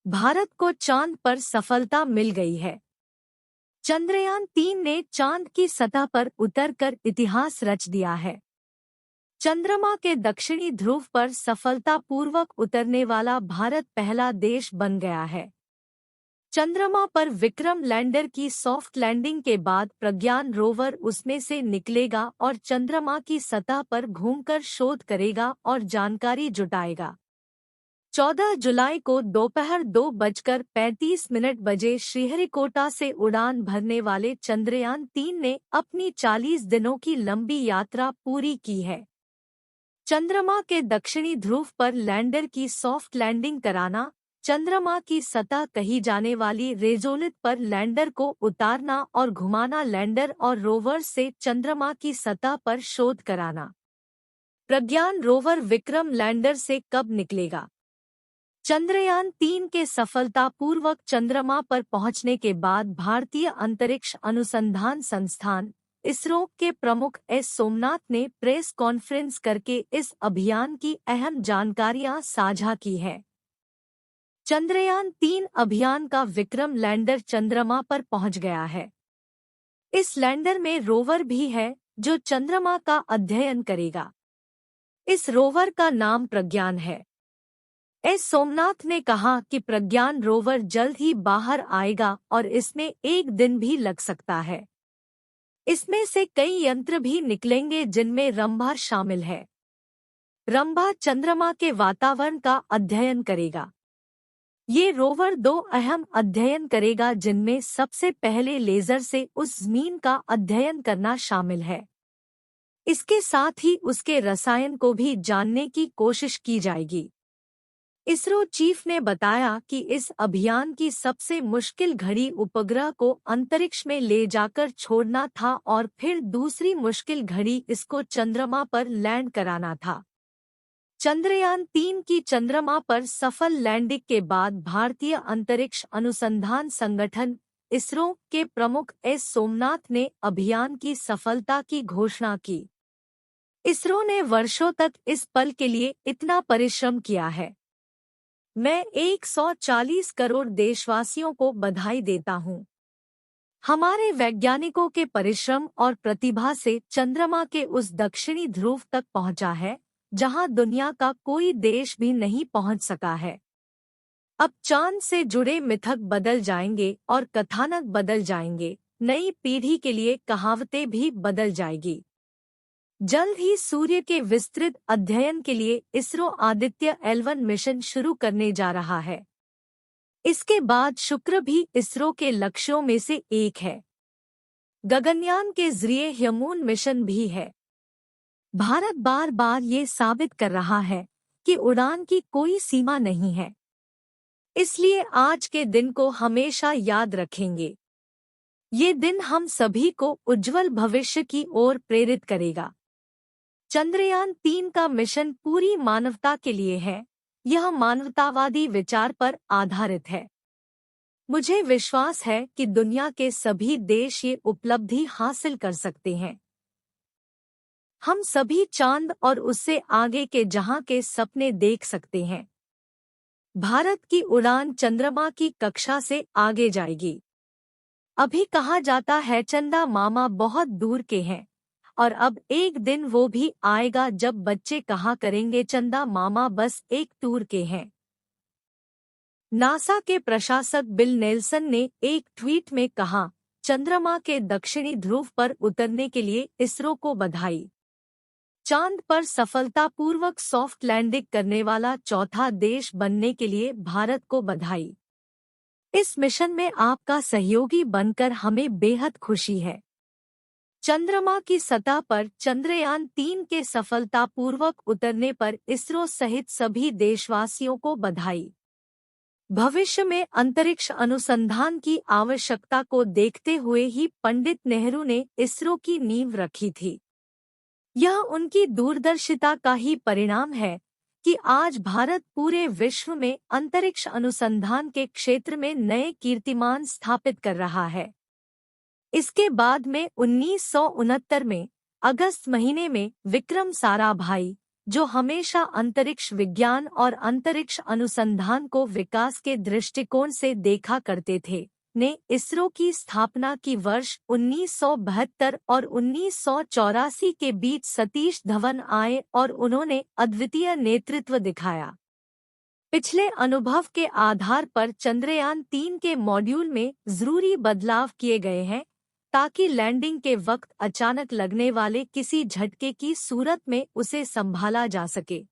भारत को चांद पर सफलता मिल गई है। चंद्रयान-3 ने चांद की सतह पर उतरकर इतिहास रच दिया है। चंद्रमा के दक्षिणी ध्रुव पर सफलतापूर्वक उतरने वाला भारत पहला देश बन गया है। चंद्रमा पर विक्रम लैंडर की सॉफ्ट लैंडिंग के बाद प्रज्ञान रोवर उसमें से निकलेगा और चंद्रमा की सतह पर घूमकर शोध करेगा और जानकारी जुटाएगा। 14 जुलाई को दोपहर 2:35 बजे श्रीहरिकोटा से उड़ान भरने वाले चंद्रयान-3 ने अपनी 40 दिनों की लंबी यात्रा पूरी की है। चंद्रमा के दक्षिणी ध्रुव पर लैंडर की सॉफ्ट लैंडिंग कराना, चंद्रमा की सतह कही जाने वाली रेजोलिथ पर लैंडर को उतारना और घुमाना, लैंडर और रोवर से चंद्रमा की सतह पर शोध कराना। प्रज्ञान रोवर विक्रम लैंडर से कब निकलेगा? चंद्रयान-3 के सफलतापूर्वक चंद्रमा पर पहुंचने के बाद भारतीय अंतरिक्ष अनुसंधान संस्थान इसरो के प्रमुख एस सोमनाथ ने प्रेस कॉन्फ्रेंस करके इस अभियान की अहम जानकारियां साझा की है। चंद्रयान-3 अभियान का विक्रम लैंडर चंद्रमा पर पहुंच गया है। इस लैंडर में रोवर भी है जो चंद्रमा का अध्ययन करेगा। इस रोवर का नाम प्रज्ञान है। एस सोमनाथ ने कहा कि प्रज्ञान रोवर जल्द ही बाहर आएगा और इसमें 1 दिन भी लग सकता है। इसमें से कई यंत्र भी निकलेंगे जिनमें रंभा शामिल है। रंभा चंद्रमा के वातावरण का अध्ययन करेगा। ये रोवर 2 अहम अध्ययन करेगा जिनमें सबसे पहले लेजर से उस जमीन का अध्ययन करना शामिल है। इसके साथ ही उसके रसायन को भी जानने की कोशिश की जाएगी। इसरो चीफ ने बताया कि इस अभियान की सबसे मुश्किल घड़ी उपग्रह को अंतरिक्ष में ले जाकर छोड़ना था और फिर दूसरी मुश्किल घड़ी इसको चंद्रमा पर लैंड कराना था। चंद्रयान-3 की चंद्रमा पर सफल लैंडिंग के बाद भारतीय अंतरिक्ष अनुसंधान संगठन इसरो के प्रमुख एस सोमनाथ ने अभियान की सफलता की घोषणा की। इसरो ने वर्षों तक इस पल के लिए इतना परिश्रम किया है। मैं 140 करोड़ देशवासियों को बधाई देता हूँ। हमारे वैज्ञानिकों के परिश्रम और प्रतिभा से चंद्रमा के उस दक्षिणी ध्रुव तक पहुंचा है जहां दुनिया का कोई देश भी नहीं पहुंच सका है। अब चांद से जुड़े मिथक बदल जाएंगे और कथानक बदल जाएंगे। नई पीढ़ी के लिए कहावतें भी बदल जाएगी। जल्द ही सूर्य के विस्तृत अध्ययन के लिए इसरो आदित्य L1 मिशन शुरू करने जा रहा है। इसके बाद शुक्र भी इसरो के लक्ष्यों में से एक है। गगनयान के जरिए ह्यूमन मिशन भी है। भारत बार बार ये साबित कर रहा है कि उड़ान की कोई सीमा नहीं है। इसलिए आज के दिन को हमेशा याद रखेंगे। ये दिन हम सभी को उज्जवल भविष्य की ओर प्रेरित करेगा। चंद्रयान-3 का मिशन पूरी मानवता के लिए है। यह मानवतावादी विचार पर आधारित है। मुझे विश्वास है कि दुनिया के सभी देश ये उपलब्धि हासिल कर सकते हैं। हम सभी चांद और उससे आगे के जहां के सपने देख सकते हैं। भारत की उड़ान चंद्रमा की कक्षा से आगे जाएगी। अभी कहा जाता है चंदा मामा बहुत दूर के हैं, और अब एक दिन वो भी आएगा जब बच्चे कहा करेंगे चंदा मामा बस एक टूर के हैं। नासा के प्रशासक बिल नेल्सन ने एक ट्वीट में कहा, चंद्रमा के दक्षिणी ध्रुव पर उतरने के लिए इसरो को बधाई। चांद पर सफलतापूर्वक सॉफ्ट लैंडिंग करने वाला चौथा देश बनने के लिए भारत को बधाई। इस मिशन में आपका सहयोगी बनकर हमें बेहद खुशी है। चंद्रमा की सतह पर चंद्रयान-3 के सफलतापूर्वक उतरने पर इसरो सहित सभी देशवासियों को बधाई। भविष्य में अंतरिक्ष अनुसंधान की आवश्यकता को देखते हुए ही पंडित नेहरू ने इसरो की नींव रखी थी। यह उनकी दूरदर्शिता का ही परिणाम है कि आज भारत पूरे विश्व में अंतरिक्ष अनुसंधान के क्षेत्र में नए कीर्तिमान स्थापित कर रहा है। इसके बाद में 1969 में अगस्त महीने में विक्रम साराभाई, जो हमेशा अंतरिक्ष विज्ञान और अंतरिक्ष अनुसंधान को विकास के दृष्टिकोण से देखा करते थे, ने इसरो की स्थापना की वर्ष 1972 और 1984 के बीच सतीश धवन आए और उन्होंने अद्वितीय नेतृत्व दिखाया। पिछले अनुभव के आधार पर चंद्रयान-3 के मॉड्यूल में जरूरी बदलाव किए गए हैं ताकि लैंडिंग के वक्त अचानक लगने वाले किसी झटके की सूरत में उसे संभाला जा सके।